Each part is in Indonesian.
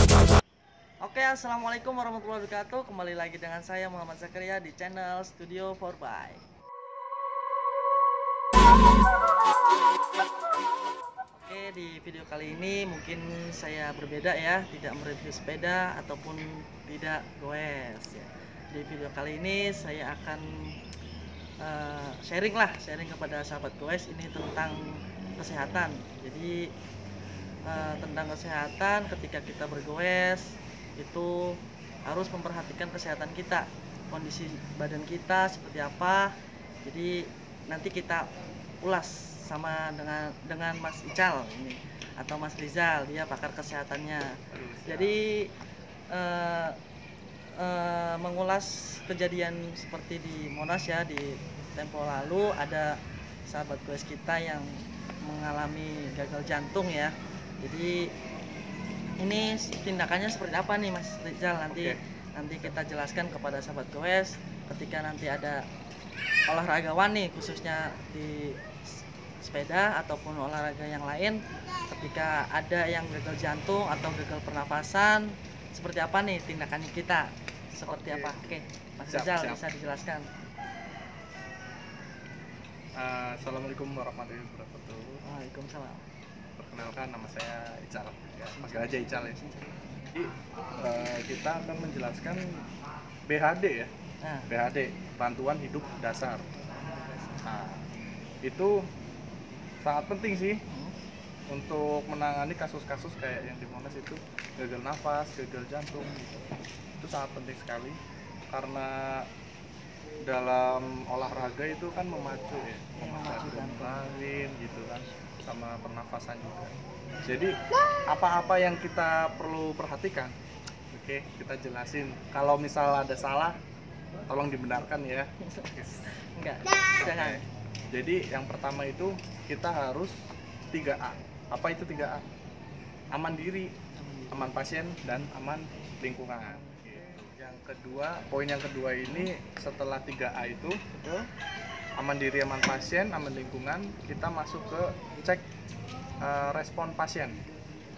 Oke, assalamualaikum warahmatullahi wabarakatuh. Kembali lagi dengan saya Muhammad Zakaria di channel Studio 4by. Oke, di video kali ini mungkin saya berbeda ya, tidak mereview sepeda ataupun tidak goes ya. Di video kali ini saya akan sharing kepada sahabat goes ini tentang kesehatan. Jadi tentang kesehatan ketika kita bergoes itu harus memperhatikan kesehatan kita, kondisi badan kita seperti apa. Jadi nanti kita ulas sama dengan Mas Ical ini atau Mas Rizal, dia pakar kesehatannya. Jadi mengulas kejadian seperti di Monas ya, di tempo lalu ada sahabat goes kita yang mengalami gagal jantung ya. Jadi ini tindakannya seperti apa nih Mas Rizal, nanti kita jelaskan kepada sahabat goes ketika nanti ada olahragawan nih, khususnya di sepeda ataupun olahraga yang lain, ketika ada yang gagal jantung atau gagal pernapasan, seperti apa nih tindakannya kita, seperti apa? Oke, Mas Rizal bisa dijelaskan. Assalamualaikum warahmatullahi wabarakatuh. Waalaikumsalam. Perkenalkan, nama saya Ical ya, panggil aja Ical ya. Jadi kita akan menjelaskan BHD ya. BHD, bantuan hidup dasar. Nah, itu sangat penting sih untuk menangani kasus-kasus kayak yang di Monas itu, gagal nafas, gagal jantung gitu. Itu sangat penting sekali karena dalam olahraga itu kan memacu ya, memacu adrenalin gitu kan, sama pernafasan juga. Jadi apa-apa yang kita perlu perhatikan, oke, kita jelasin. Kalau misal ada salah, tolong dibenarkan ya. Enggak, jangan. Jadi yang pertama itu kita harus 3A. Apa itu 3A? Aman diri, aman pasien, dan aman lingkungan. Yang kedua, poin yang kedua ini setelah 3A itu, aman diri, aman pasien, aman lingkungan, kita masuk ke cek respon pasien.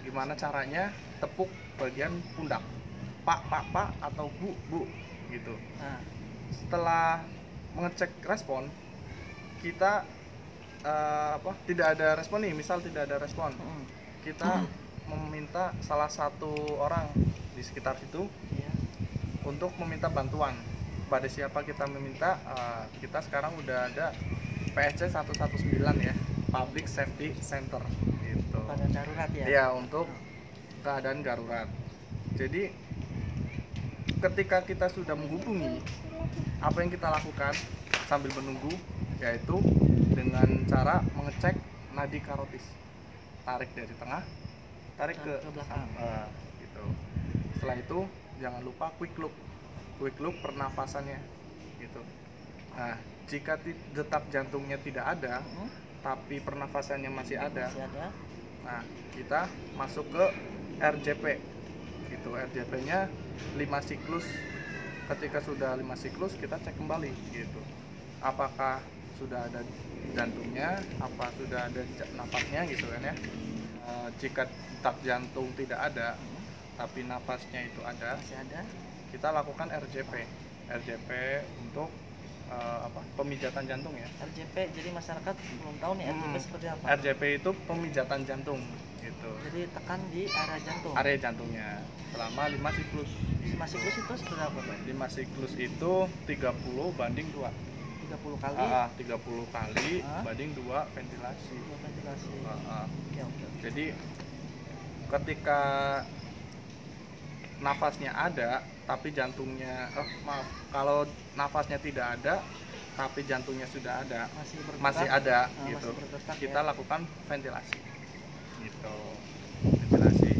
Gimana caranya? Tepuk bagian pundak, pak atau bu gitu. Nah, setelah mengecek respon, kita tidak ada respon nih, misal tidak ada respon, kita meminta salah satu orang di sekitar situ untuk meminta bantuan. Pada siapa kita meminta? Kita sekarang udah ada PSC 119 ya, Public Safety Center gitu. Pada darurat ya? Ya, untuk keadaan darurat. Jadi ketika kita sudah menghubungi, apa yang kita lakukan sambil menunggu yaitu dengan cara mengecek nadi karotis. Tarik dari tengah, tarik ke belakang gitu. Setelah itu jangan lupa quick look pernafasannya gitu. Nah, jika detak jantungnya tidak ada tapi pernafasannya masih ada, nah kita masuk ke RJP gitu. RJP nya 5 siklus. Ketika sudah 5 siklus, kita cek kembali gitu, apakah sudah ada jantungnya, apa sudah ada nafasnya gitu kan ya. Jika detak jantung tidak ada tapi nafasnya itu masih ada, kita lakukan RJP untuk pemijatan jantung ya. RJP, jadi masyarakat belum tahu nih RJP seperti apa. RJP itu pemijatan jantung gitu. Jadi tekan di area jantung. Area jantungnya selama 5 siklus. 5 siklus itu seperti apa, Pak? 5 siklus itu 30:2. 30 kali? 30 kali banding 2 ventilasi. Oke. Jadi ketika nafasnya ada tapi jantungnya kalau nafasnya tidak ada tapi jantungnya sudah ada, masih ada gitu, kita lakukan ventilasi gitu, ventilasi.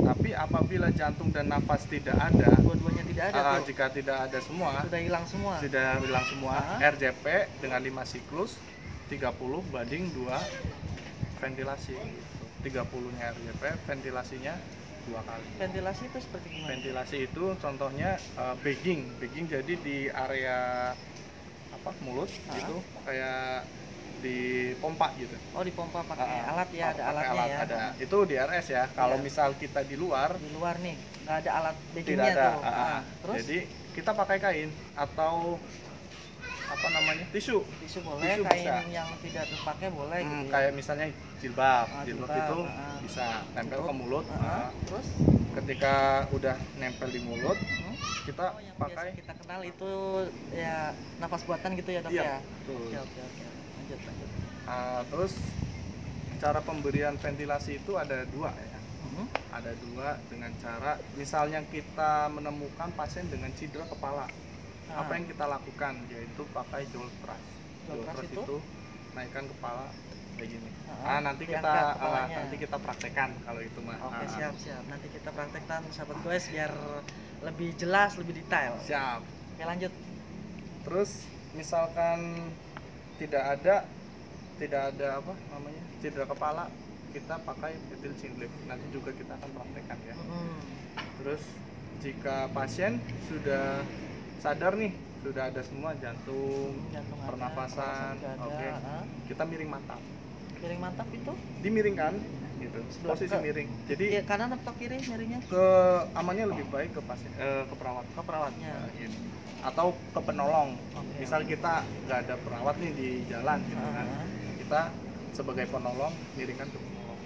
Tapi apabila jantung dan nafas tidak ada, dua-duanya tidak ada, jika tidak ada semua, sudah hilang semua, RJP dengan 5 siklus 30:2 ventilasi gitu. 30-nya RJP, ventilasinya 2 kali. Ventilasi itu seperti gimana? Ventilasi itu contohnya bagging jadi di area mulut gitu, kayak dipompa gitu. Oh, dipompa pakai alat ya, ada Pakai alatnya alat, ya. ada. Itu di RS ya. Kalau Iya. misal kita di luar Di luar nih, nggak ada alat tidak baggingnya ada. tuh. Terus Jadi kita pakai kain atau apa namanya, tisu. tisu boleh, Tisu kain bisa. yang tidak terpakai boleh gitu ya. Kayak misalnya jilbab, Jilbab, itu bisa nempel ke mulut. Terus Ketika udah nempel di mulut, kita yang pakai biasa kita kenal itu ya nafas buatan gitu ya dok Iya, ya. betul. Oke. Lanjut. Terus cara pemberian ventilasi itu ada dua ya. Ada dua dengan cara misalnya kita menemukan pasien dengan cedera kepala. Apa yang kita lakukan yaitu pakai jolt thrust. Jolt thrust itu naikkan kepala kayak gini. Nanti kita praktekkan kalau itu mah. Oke, siap. Nanti kita praktekkan sahabat goes biar lebih jelas, lebih detail. Siap. Oke, lanjut. Terus misalkan tidak ada apa namanya, cedera kepala, kita pakai etil chin-lift. Nanti juga kita akan praktekkan ya. Terus jika pasien sudah sadar nih, sudah ada semua jantung pernafasan, oke. Kita miring mantap. Miring mantap itu Dimiringkan gitu. Posisi miring. Jadi kanan atau kiri miringnya? Ke amannya lebih baik ke pasien, ke perawat. Ke perawatnya. Gitu. Atau ke penolong. Misal kita nggak ada perawat nih di jalan gitu kan. Kita sebagai penolong miringkan ke penolong.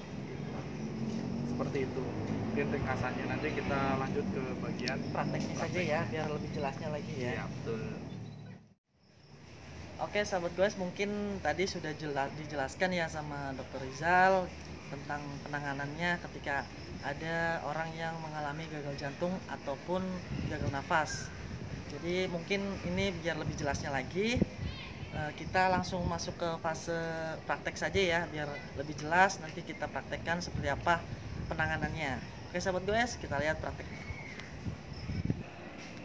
Seperti itu. Mungkin ringkasannya, nanti kita lanjut ke bagian prakteknya saja ya, biar lebih jelasnya lagi ya. Iya, betul. Oke sahabat goes, mungkin tadi sudah dijelaskan ya sama Dr. Rizal tentang penanganannya ketika ada orang yang mengalami gagal jantung ataupun gagal nafas. Jadi mungkin ini biar lebih jelasnya lagi, kita langsung masuk ke fase praktek saja ya, biar lebih jelas nanti kita praktekkan seperti apa penanganannya. Oke sahabat goes, kita lihat prakteknya.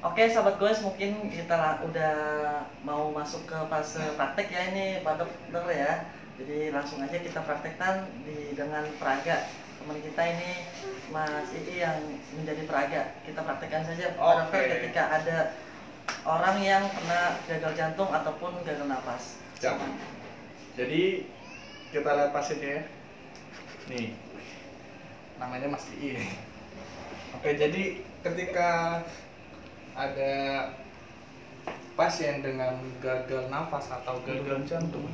Oke sahabat goes, mungkin kita udah mau masuk ke fase praktek ya ini Pak Dokter ya. Jadi langsung aja kita praktekkan dengan peraga. Teman kita ini Mas Ii yang menjadi peraga. Kita praktekkan saja Pak Dokter ketika ada orang yang kena gagal jantung ataupun gagal nafas. Jadi kita lihat pasiennya ya. Nih, namanya Mas Ii. Oke, jadi ketika ada pasien dengan gagal nafas atau gagal jantung,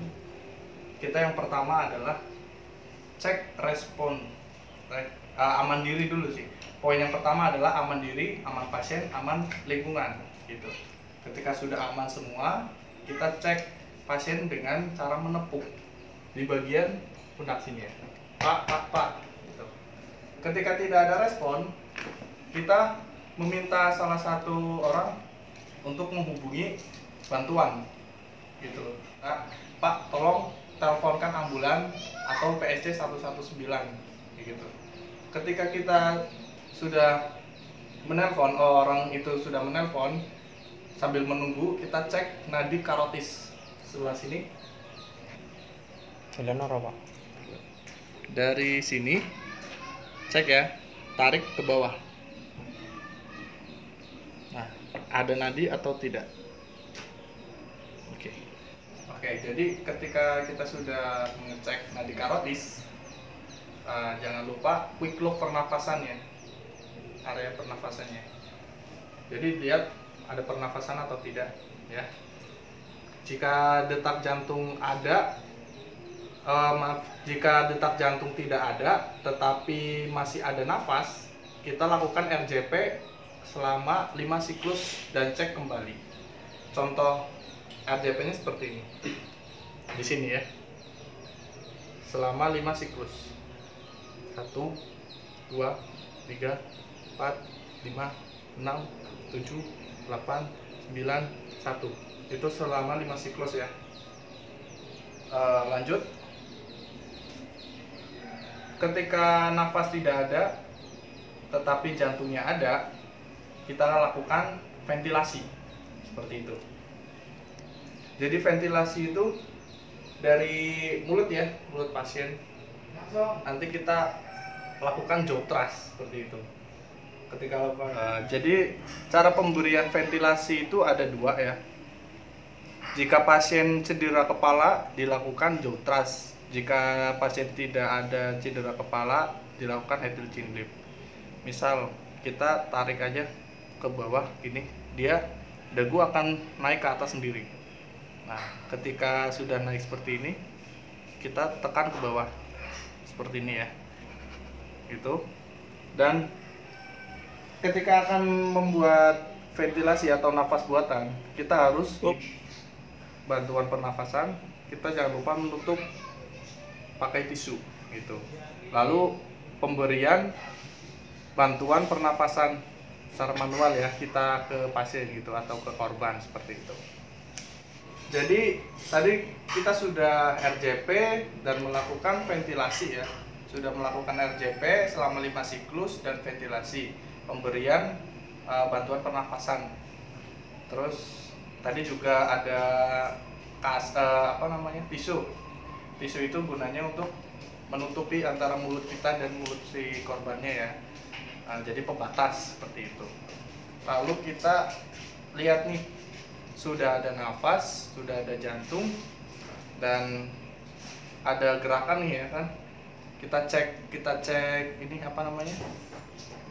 kita yang pertama adalah cek respon aman diri dulu sih. Poin yang pertama adalah aman diri, aman pasien, aman lingkungan gitu. Ketika sudah aman semua, kita cek pasien dengan cara menepuk di bagian pundak sini ya. Pak gitu. Ketika tidak ada respon, kita meminta salah satu orang untuk menghubungi bantuan gitu. Pak, tolong teleponkan ambulan atau PSC 119 gitu. Ketika kita sudah menelpon, orang itu sudah menelpon, sambil menunggu kita cek nadi karotis sebelah sini. Pak. Dari sini cek ya, tarik ke bawah. Nah, ada nadi atau tidak? Oke, jadi ketika kita sudah mengecek nadi karotis, jangan lupa quick look pernafasannya, area pernafasannya. Jadi lihat ada pernafasan atau tidak, ya. Jika detak jantung ada, jika detak jantung tidak ada, tetapi masih ada nafas, kita lakukan RJP selama 5 siklus dan cek kembali. Contoh RJP-nya seperti ini. Di sini ya. Selama 5 siklus. 1 2 3 4 5 6 7 8 9 1. Itu selama 5 siklus ya. Lanjut. Ketika nafas tidak ada tetapi jantungnya ada, kita lakukan ventilasi seperti itu. Jadi ventilasi itu dari mulut ya, mulut pasien. Nanti kita lakukan jaw thrust seperti itu. Ketika lakukan, jadi cara pemberian ventilasi itu ada dua ya. Jika pasien cedera kepala, dilakukan jaw thrust. Jika pasien tidak ada cedera kepala, dilakukan head chin lift. Misal kita tarik aja ke bawah gini, dia dagu akan naik ke atas sendiri. Nah, ketika sudah naik seperti ini, kita tekan ke bawah seperti ini ya, gitu. Dan ketika akan membuat ventilasi atau nafas buatan, kita harus bantuan pernafasan, kita jangan lupa menutup pakai tisu gitu. Lalu pemberian bantuan pernafasan secara manual ya, kita ke pasien gitu atau ke korban seperti itu. Jadi tadi kita sudah RJP dan melakukan ventilasi ya. Sudah melakukan RJP selama 5 siklus dan ventilasi, pemberian bantuan pernafasan. Terus tadi juga ada tisu. Tisu itu gunanya untuk menutupi antara mulut kita dan mulut si korbannya ya. Nah, jadi pembatas seperti itu. Lalu kita lihat nih, sudah ada nafas, sudah ada jantung, dan ada gerakan nih ya kan. Kita cek ini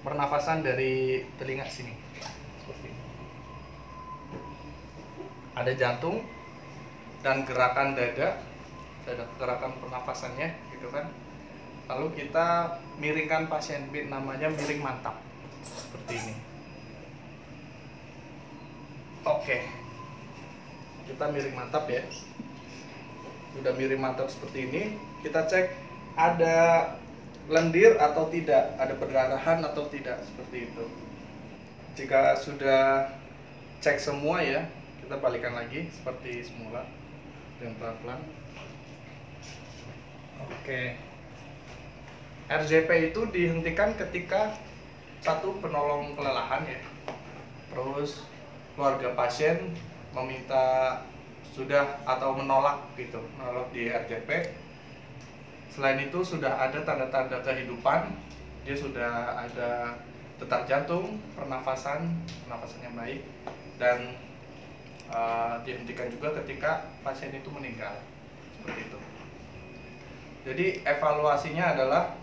pernafasan dari telinga sini. Seperti ini. Ada jantung dan gerakan dada, gerakan pernafasannya gitu kan. Lalu kita miringkan pasien, namanya miring mantap seperti ini. Oke, kita miring mantap ya. Sudah miring mantap seperti ini, kita cek ada lendir atau tidak, ada perdarahan atau tidak, seperti itu. Jika sudah cek semua ya, kita balikan lagi seperti semula dengan pelan-pelan. Oke. RJP itu dihentikan ketika satu penolong kelelahan ya. Terus keluarga pasien meminta sudah atau menolak gitu, menolak di RJP. Selain itu sudah ada tanda-tanda kehidupan, dia sudah ada detak jantung, pernafasan yang baik, dan dihentikan juga ketika pasien itu meninggal, seperti itu. Jadi evaluasinya adalah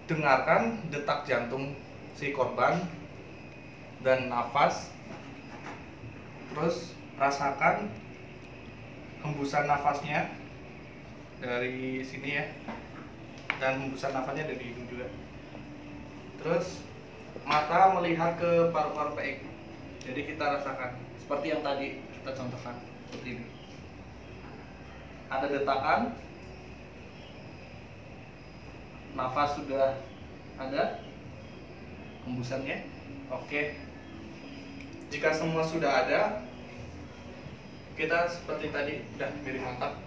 dengarkan detak jantung si korban dan nafas, terus rasakan hembusan nafasnya dari sini ya, dan hembusan nafasnya dari hidung juga. Terus mata melihat ke paru-paru PX. Jadi kita rasakan seperti yang tadi kita contohkan seperti ini. Ada detakan, nafas sudah ada, hembusannya. Oke. Jika semua sudah ada, kita seperti tadi udah miring mantap,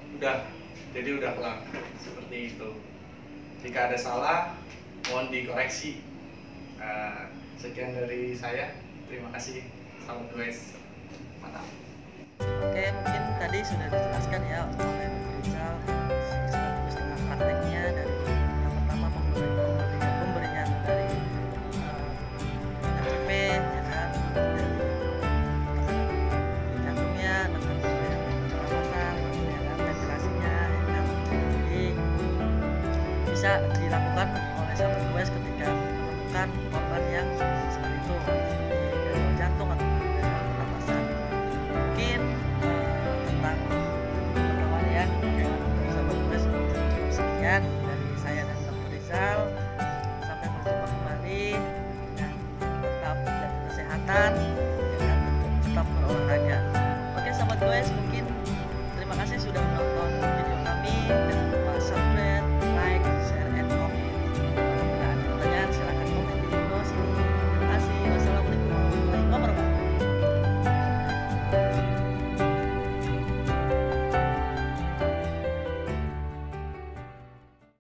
jadi udah kelar seperti itu. Jika ada salah, mohon dikoreksi. Sekian dari saya, terima kasih, salam guys, mantap. Oke, mungkin tadi sudah dijelaskan ya oleh Dr. Rizal setengah prakteknya, dari yang pertama pemberian dari RCP ya kan, dari jantungnya, dengan pemberian pernafasan, pemberian ventilasinya ya kan. Jadi bisa dilakukan oleh sahabat UAS ketika menemukan korban yang seperti itu, gangguan jantung atau gangguan pernapasan. Mungkin tentang perkembangan dengan sahabat UAS cukup sekian dari saya dan Dr. Rizal. Sampai berjumpa kembali, dan tetap jaga kesehatan.